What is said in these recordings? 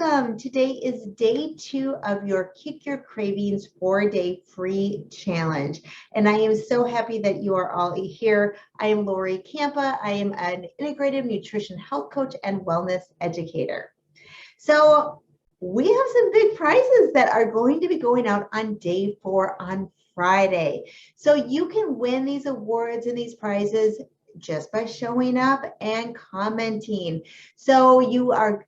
Welcome. Today is day 2 of your Kick Your Cravings 4-day free challenge. And I am so happy that you are all here. I am Lori Kampa. I am an integrative nutrition health coach and wellness educator. So we have some big prizes that are going to be going out on day 4 on Friday. So you can win these awards and these prizes just by showing up and commenting. So you are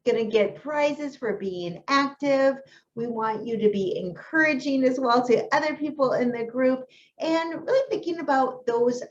going to get prizes for being active. We want you to be encouraging as well to other people in the group and really thinking about those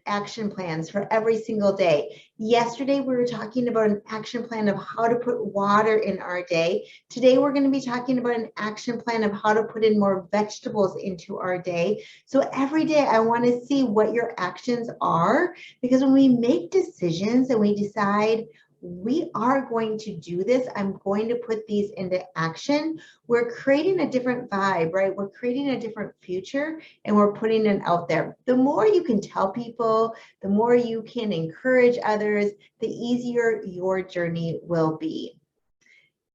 action plans for every single day. Yesterday, we were talking about an action plan of how to put water in our day. Today, we're going to be talking about an action plan of how to put in more vegetables into our day. So every day, I want to see what your actions are, because when we make decisions and we decide we are going to do this, I'm going to put these into action, we're creating a different vibe, right? We're creating a different future and we're putting it out there. The more you can tell people, the more you can encourage others, the easier your journey will be.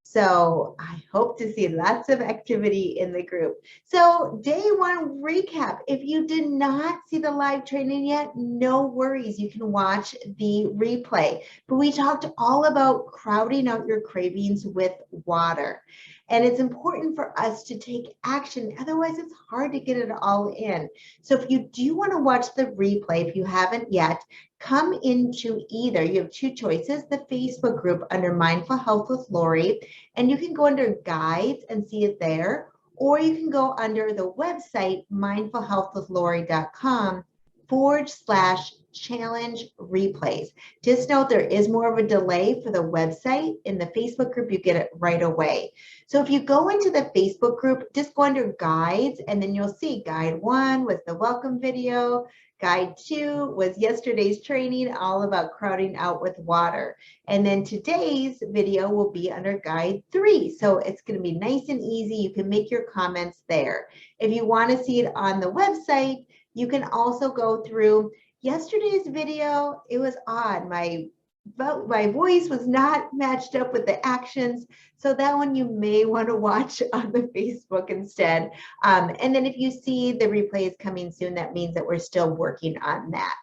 So I hope to see lots of activity in the group. So day 1 recap. If you did not see the live training yet, no worries. You can watch the replay. But we talked all about crowding out your cravings with water. And it's important for us to take action. Otherwise, it's hard to get it all in. So if you do want to watch the replay, if you haven't yet, come into either, you have 2 choices, the Facebook group under Mindful Health with Lori, and you can go under guides and see it there, or you can go under the website, mindfulhealthwithlori.com/challenge replays. Just note there is more of a delay for the website. In the Facebook group, you get it right away. So if you go into the Facebook group, just go under guides, and then you'll see guide 1 was the welcome video. Guide 2 was yesterday's training, all about crowding out with water. And then today's video will be under guide 3. So it's going to be nice and easy. You can make your comments there. If you want to see it on the website, you can also go through yesterday's video. It was odd. My voice was not matched up with the actions. So that one you may want to watch on the Facebook instead. And then if you see the replay is coming soon, that means that we're still working on that.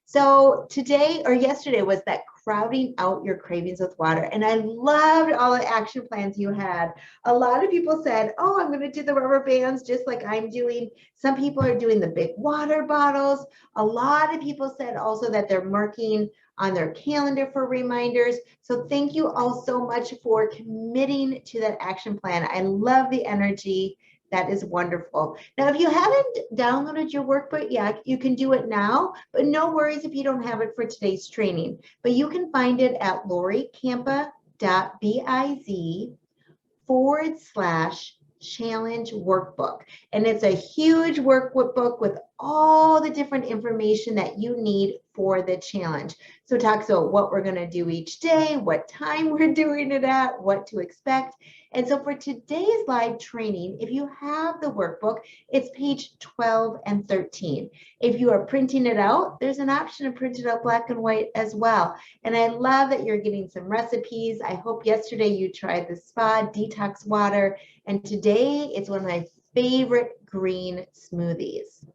So today or yesterday was that crowding out your cravings with water. And I loved all the action plans you had. A lot of people said, oh, I'm going to do the rubber bands just like I'm doing. Some people are doing the big water bottles. A lot of people said also that they're marking on their calendar for reminders. So thank you all so much for committing to that action plan. I love the energy. That is wonderful. Now, if you haven't downloaded your workbook yet, you can do it now, but no worries if you don't have it for today's training. But you can find it at lorikampa.biz/challenge workbook. And it's a huge workbook with all the different information that you need for the challenge. So it talks about what we're going to do each day, what time we're doing it at, what to expect. And so for today's live training, if you have the workbook, it's page 12 and 13. If you are printing it out, there's an option to print it out black and white as well. And I love that you're getting some recipes. I hope yesterday you tried the spa detox water, and today it's one of my favorite green smoothies.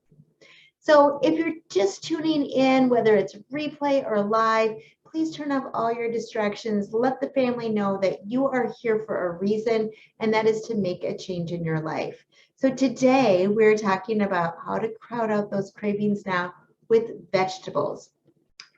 So if you're just tuning in, whether it's replay or live, please turn off all your distractions. Let the family know that you are here for a reason, and that is to make a change in your life. So today we're talking about how to crowd out those cravings now with vegetables.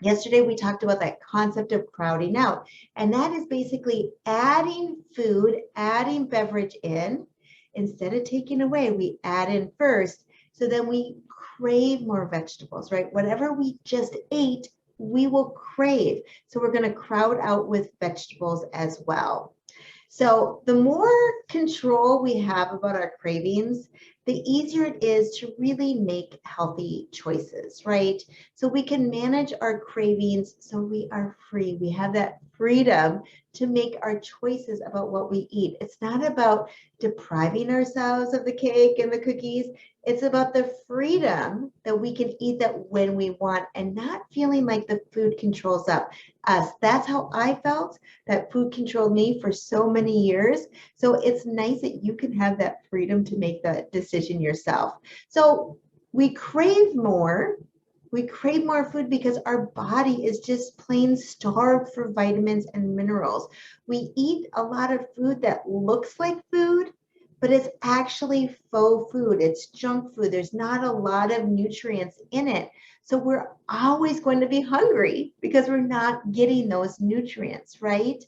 Yesterday we talked about that concept of crowding out, and that is basically adding food, adding beverage in. Instead of taking away, we add in first, so then we crave more vegetables, right? Whatever we just ate, we will crave. So we're going to crowd out with vegetables as well. So the more control we have about our cravings, the easier it is to really make healthy choices, right? So we can manage our cravings so we are free. We have that freedom to make our choices about what we eat. It's not about depriving ourselves of the cake and the cookies. It's about the freedom that we can eat that when we want and not feeling like the food controls us. That's how I felt, that food controlled me for so many years. So it's nice that you can have that freedom to make that decision yourself. So we crave more. We crave more food because our body is just plain starved for vitamins and minerals. We eat a lot of food that looks like food, but it's actually faux food. It's junk food. There's not a lot of nutrients in it. So we're always going to be hungry because we're not getting those nutrients, right?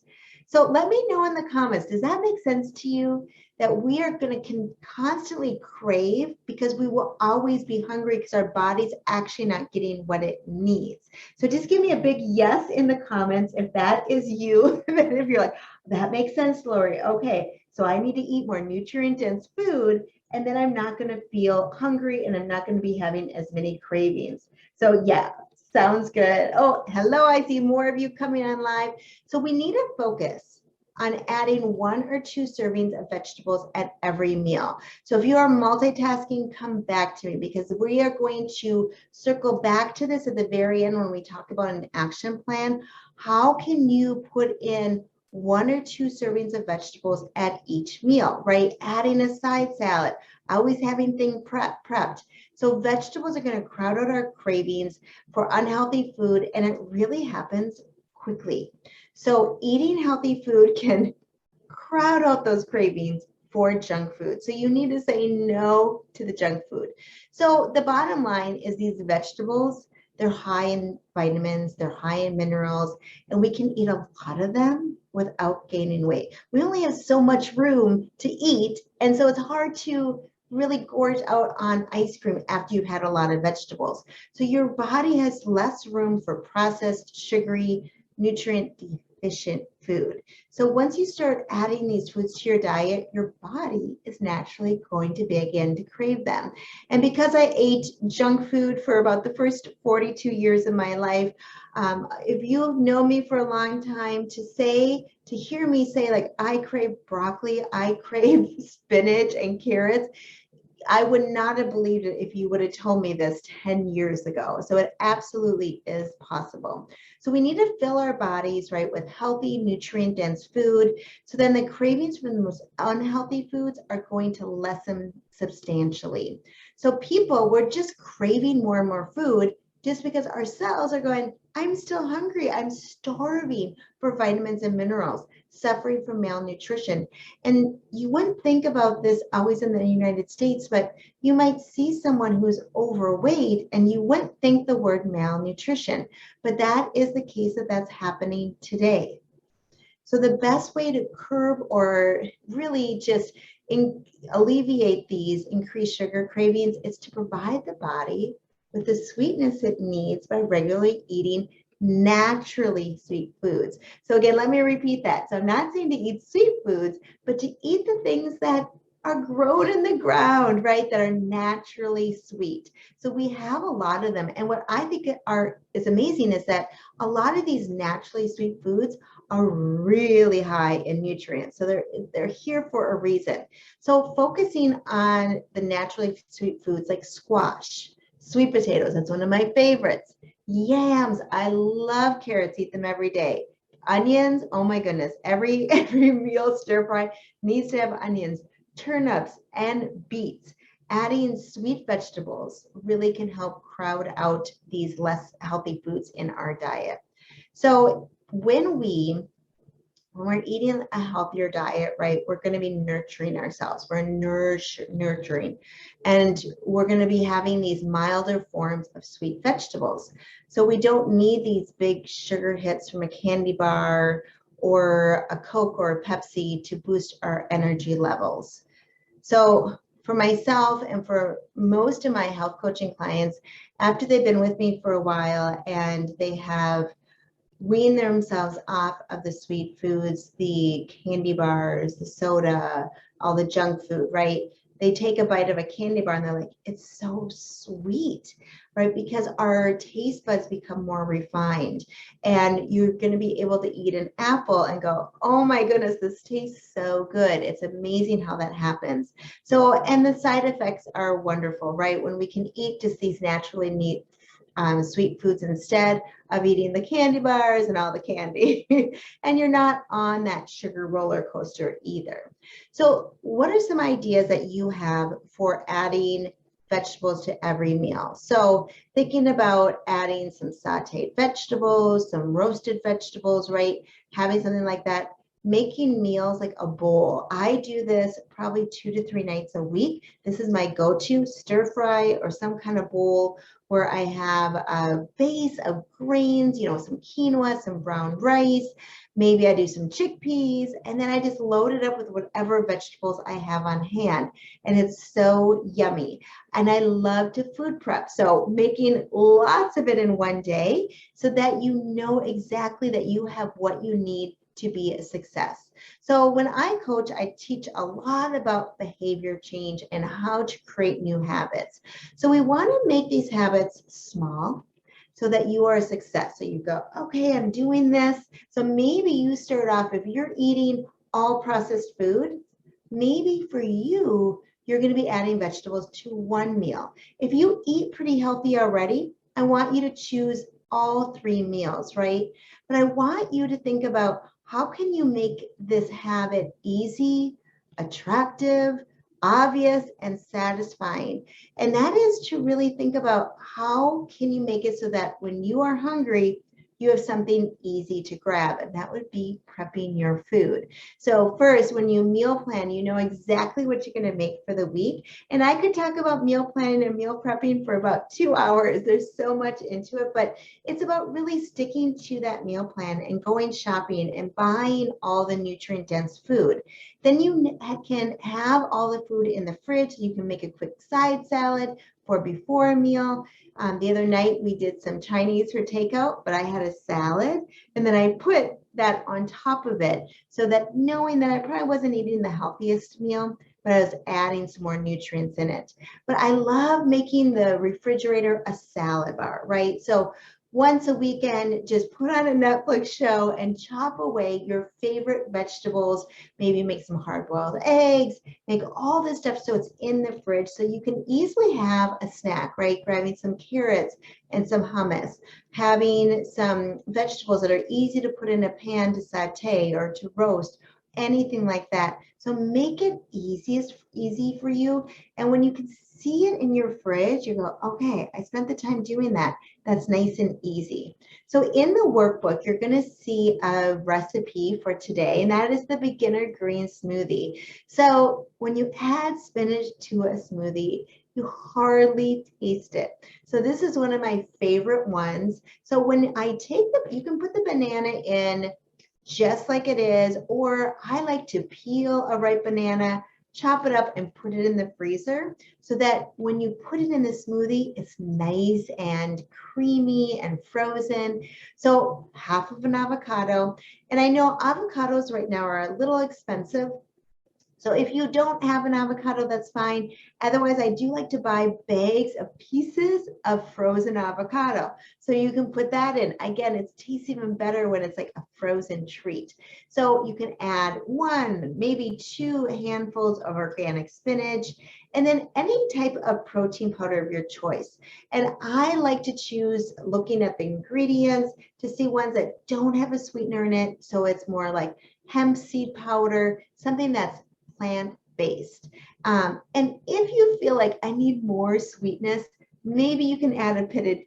So let me know in the comments, does that make sense to you? That we are going to constantly crave because we will always be hungry because our body's actually not getting what it needs. So just give me a big yes in the comments if that is you. If you're like, that makes sense, Lori. Okay, so I need to eat more nutrient-dense food, and then I'm not going to feel hungry and I'm not going to be having as many cravings. So yeah, sounds good. Oh, hello, I see more of you coming on live. So we need to focus on adding 1 or 2 servings of vegetables at every meal. So if you are multitasking, come back to me because we are going to circle back to this at the very end when we talk about an action plan. How can you put in 1 or 2 servings of vegetables at each meal, right? Adding a side salad, always having things prepped. So vegetables are going to crowd out our cravings for unhealthy food, and it really happens quickly. So eating healthy food can crowd out those cravings for junk food. So you need to say no to the junk food. So the bottom line is these vegetables, they're high in vitamins, they're high in minerals, and we can eat a lot of them without gaining weight. We only have so much room to eat, and so it's hard to really gorge out on ice cream after you've had a lot of vegetables. So your body has less room for processed, sugary, nutrient deficient food. So once you start adding these foods to your diet, your body is naturally going to begin to crave them. And because I ate junk food for about the first 42 years of my life, if you've known me for a long time, to hear me say like, I crave broccoli, I crave spinach and carrots, I would not have believed it if you would have told me this 10 years ago. So it absolutely is possible. So we need to fill our bodies, right, with healthy, nutrient-dense food. So then the cravings from the most unhealthy foods are going to lessen substantially. So people, we're just craving more and more food just because our cells are going, I'm still hungry. I'm starving for vitamins and minerals, suffering from malnutrition. And you wouldn't think about this always in the United States, but you might see someone who's overweight and you wouldn't think the word malnutrition, but that is the case that's happening today. So the best way to curb or really just alleviate these increased sugar cravings is to provide the body with the sweetness it needs by regularly eating naturally sweet foods. So again, let me repeat that. So I'm not saying to eat sweet foods, but to eat the things that are grown in the ground, right? That are naturally sweet. So we have a lot of them. And what I think is amazing is that a lot of these naturally sweet foods are really high in nutrients. So they're here for a reason. So focusing on the naturally sweet foods like squash, sweet potatoes, that's one of my favorites. Yams, I love carrots, eat them every day. Onions, oh my goodness, every meal stir fry needs to have onions. Turnips and beets. Adding sweet vegetables really can help crowd out these less healthy foods in our diet. So when we're eating a healthier diet, right, we're going to be nurturing ourselves. We're nurturing. And we're going to be having these milder forms of sweet vegetables. So we don't need these big sugar hits from a candy bar or a Coke or a Pepsi to boost our energy levels. So for myself and for most of my health coaching clients, after they've been with me for a while and they have wean themselves off of the sweet foods, the candy bars, the soda, all the junk food, right? they take a bite of a candy bar and they're like, it's so sweet, right? Because our taste buds become more refined, and you're going to be able to eat an apple and go, oh my goodness, this tastes so good. It's amazing how that happens. So, and the side effects are wonderful, right? When we can eat just these naturally neat sweet foods instead of eating the candy bars and all the candy. And you're not on that sugar roller coaster either. So what are some ideas that you have for adding vegetables to every meal? So thinking about adding some sauteed vegetables, some roasted vegetables, right? Having something like that. Making meals like a bowl. I do this probably 2 to 3 nights a week. This is my go-to stir fry or some kind of bowl where I have a base of grains, you know, some quinoa, some brown rice, maybe I do some chickpeas, and then I just load it up with whatever vegetables I have on hand. And it's so yummy. And I love to food prep. So making lots of it in one day so that you know exactly that you have what you need to be a success. So when I coach, I teach a lot about behavior change and how to create new habits. So we want to make these habits small so that you are a success. So you go, okay, I'm doing this. So maybe you start off, if you're eating all processed food, maybe for you, you're going to be adding vegetables to one meal. If you eat pretty healthy already, I want you to choose all 3 meals, right? But I want you to think about, how can you make this habit easy, attractive, obvious, and satisfying? And that is to really think about, how can you make it so that when you are hungry, you have something easy to grab, and that would be prepping your food. So first, when you meal plan, you know exactly what you're going to make for the week. And I could talk about meal planning and meal prepping for about 2 hours. There's so much into it, but it's about really sticking to that meal plan and going shopping and buying all the nutrient-dense food. Then you can have all the food in the fridge. You can make a quick side salad for before a meal. The other night we did some Chinese for takeout, but I had a salad, and then I put that on top of it, so that knowing that I probably wasn't eating the healthiest meal, but I was adding some more nutrients in it. But I love making the refrigerator a salad bar, right? So once a weekend, just put on a Netflix show and chop away your favorite vegetables. Maybe make some hard-boiled eggs, make all this stuff so it's in the fridge so you can easily have a snack, right? Grabbing some carrots and some hummus, having some vegetables that are easy to put in a pan to saute or to roast, anything like that. So make it easy for you. And when you can see it in your fridge, you go, okay, I spent the time doing that. That's nice and easy. So in the workbook, you're going to see a recipe for today, and that is the beginner green smoothie. So when you add spinach to a smoothie, you hardly taste it. So this is one of my favorite ones. So when I take you can put the banana in just like it is, or I like to peel a ripe banana, chop it up and put it in the freezer so that when you put it in the smoothie, it's nice and creamy and frozen. So half of an avocado. And I know avocados right now are a little expensive. So if you don't have an avocado, that's fine. Otherwise, I do like to buy bags of pieces of frozen avocado. So you can put that in. Again, it tastes even better when it's like a frozen treat. So you can add 1, maybe 2 handfuls of organic spinach, and then any type of protein powder of your choice. And I like to choose, looking at the ingredients, to see ones that don't have a sweetener in it. So it's more like hemp seed powder, something that's plant-based. And if you feel like I need more sweetness, maybe you can add a pitted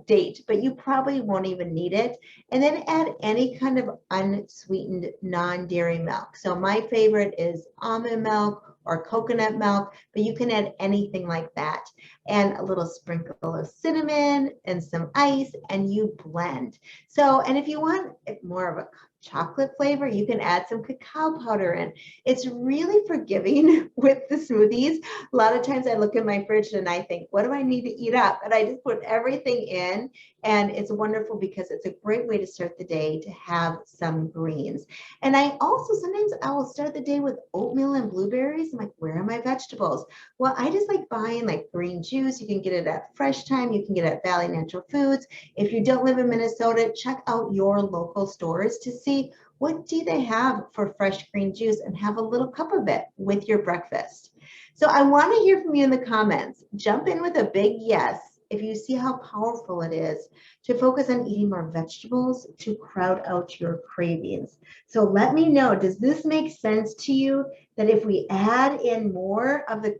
date, but you probably won't even need it. And then add any kind of unsweetened non-dairy milk. So my favorite is almond milk or coconut milk, but you can add anything like that. And a little sprinkle of cinnamon and some ice, and you blend. So, and if you want more of a chocolate flavor. You can add some cacao powder in. It's really forgiving with the smoothies. A lot of times I look in my fridge and I think, what do I need to eat up? And I just put everything in, and it's wonderful because it's a great way to start the day to have some greens. And I also, sometimes I will start the day with oatmeal and blueberries. I'm like, where are my vegetables? Well, I just like buying like green juice. You can get it at Fresh Time. You can get it at Valley Natural Foods. If you don't live in Minnesota, check out your local stores to see what do they have for fresh green juice, and have a little cup of it with your breakfast. So I want to hear from you in the comments. Jump in with a big yes if you see how powerful it is to focus on eating more vegetables to crowd out your cravings. So let me know, does this make sense to you, that if we add in more of the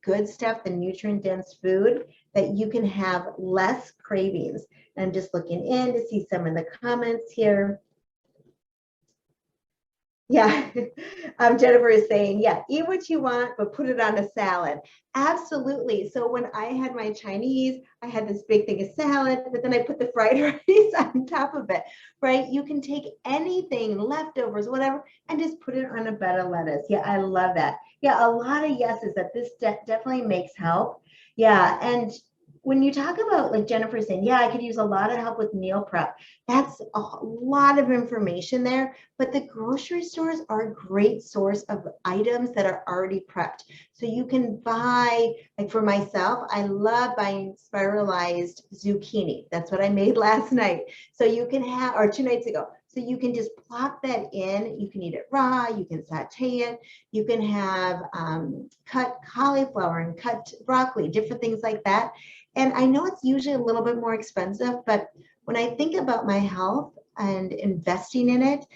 good stuff, the nutrient-dense food, that you can have less cravings? And I'm just looking in to see some of the comments here. Yeah, Jennifer is saying, yeah, eat what you want, but put it on a salad. Absolutely. So when I had my Chinese, I had this big thing of salad, but then I put the fried rice on top of it, right? You can take anything, leftovers, whatever, and just put it on a bed of lettuce. Yeah, I love that. Yeah, a lot of yeses that this definitely makes help. Yeah, and when you talk about, like Jennifer saying, yeah, I could use a lot of help with meal prep. That's a lot of information there, but the grocery stores are a great source of items that are already prepped. So you can buy, like for myself, I love buying spiralized zucchini. That's what I made last night. So you can have, or 2 nights ago. So you can just plop that in. You can eat it raw. You can saute it. You can have cut cauliflower and cut broccoli, different things like that. And I know it's usually a little bit more expensive, but when I think about my health and investing in it,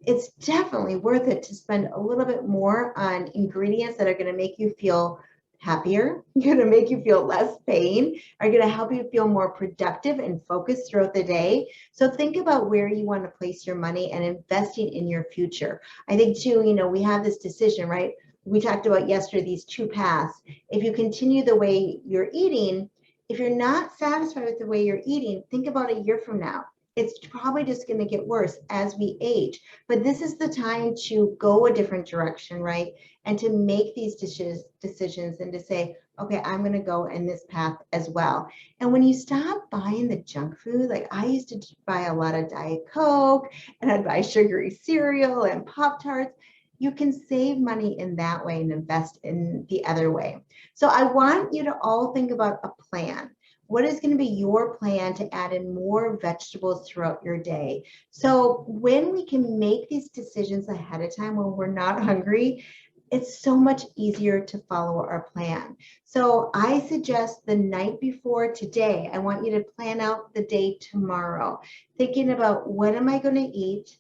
it's definitely worth it to spend a little bit more on ingredients that are going to make you feel happier, going to make you feel less pain, are going to help you feel more productive and focused throughout the day. So think about where you want to place your money and investing in your future. I think too, you know, we have this decision, right? We talked about yesterday, these 2 paths. If you continue the way you're eating, if you're not satisfied with the way you're eating, think about a year from now. It's probably just going to get worse as we age. But this is the time to go a different direction, right? And to make these decisions and to say, okay, I'm going to go in this path as well. And when you stop buying the junk food, like I used to buy a lot of Diet Coke, and I'd buy sugary cereal and Pop-Tarts. You can save money in that way and invest in the other way. So I want you to all think about a plan. What is going to be your plan to add in more vegetables throughout your day? So when we can make these decisions ahead of time when we're not hungry, it's so much easier to follow our plan. So I suggest the night before today, I want you to plan out the day tomorrow, thinking about what am I going to eat?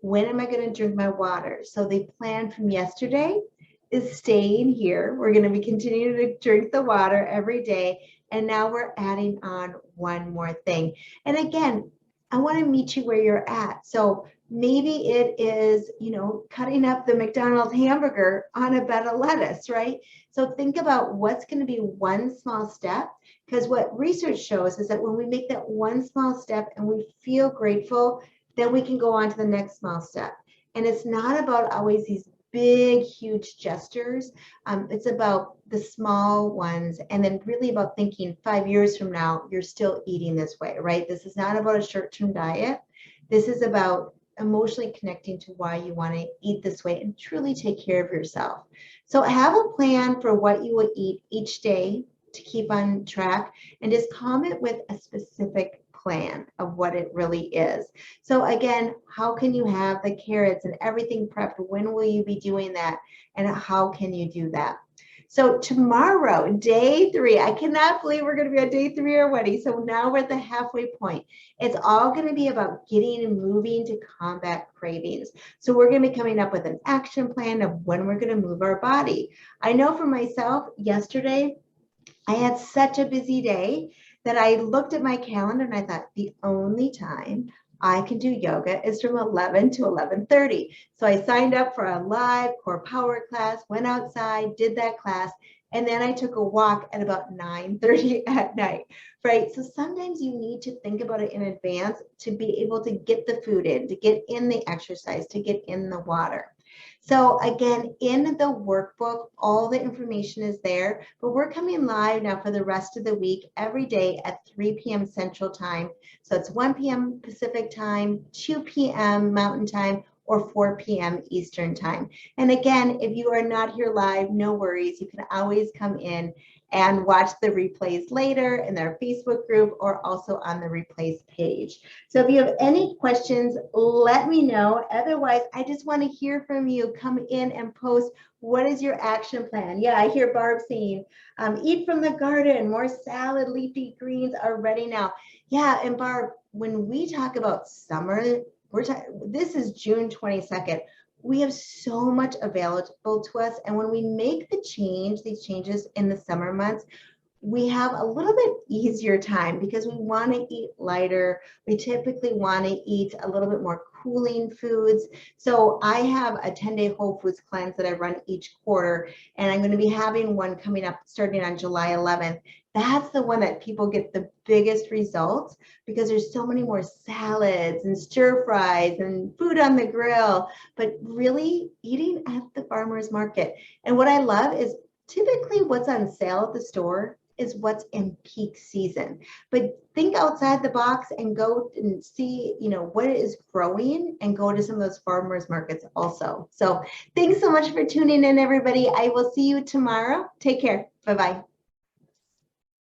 When am I going to drink my water? So the plan from yesterday is staying here. We're going to be continuing to drink the water every day. And now we're adding on one more thing. And again, I want to meet you where you're at. So maybe it is, you know, cutting up the McDonald's hamburger on a bed of lettuce, right? So think about what's going to be one small step, because what research shows is that when we make that one small step and we feel grateful, then we can go on to the next small step. And it's not about always these big, huge gestures. It's about the small ones, and then really about thinking 5 years from now, you're still eating this way, right? This is not about a short-term diet. This is about emotionally connecting to why you want to eat this way and truly take care of yourself. So have a plan for what you will eat each day to keep on track, and just comment with a specific plan of what it really is. So again, how can you have the carrots and everything prepped? When will you be doing that? And how can you do that? So tomorrow, day 3, I cannot believe we're going to be on day 3 already. So now we're at the halfway point. It's all going to be about getting and moving to combat cravings. So we're going to be coming up with an action plan of when we're going to move our body. I know for myself, yesterday, I had such a busy day that I looked at my calendar and I thought the only time I can do yoga is from 11 to 11:30. So I signed up for a live core power class, went outside, did that class, And then I took a walk at about 9:30 at night, right? So sometimes you need to think about it in advance to be able to get the food in, to get in the exercise, to get in the water. So again, in the workbook, all the information is there, but we're coming live now for the rest of the week, every day at 3 p.m. Central Time. So it's 1 p.m. Pacific Time, 2 p.m. Mountain Time, or 4 p.m. Eastern Time. And again, if you are not here live, no worries. You can always come in and watch the replays later in their Facebook group or also on the replays page. So if you have any questions, let me know. Otherwise, I just want to hear from you. Come in and post, what is your action plan? Yeah, I hear Barb saying, eat from the garden, more salad, leafy greens are ready now. Yeah, and Barb, when we talk about summer, this is June 22nd. We have so much available to us. And when we make these changes in the summer months, we have a little bit easier time because we want to eat lighter. We typically want to eat a little bit more cooling foods. So I have a 10-day whole foods cleanse that I run each quarter, and I'm going to be having one coming up starting on July 11th. That's the one that people get the biggest results because there's so many more salads and stir fries and food on the grill, but really eating at the farmer's market. And what I love is typically what's on sale at the store is what's in peak season. But think outside the box and go and see, what is growing and go to some of those farmers markets also. So thanks so much for tuning in, everybody. I will see you tomorrow. Take care. Bye-bye.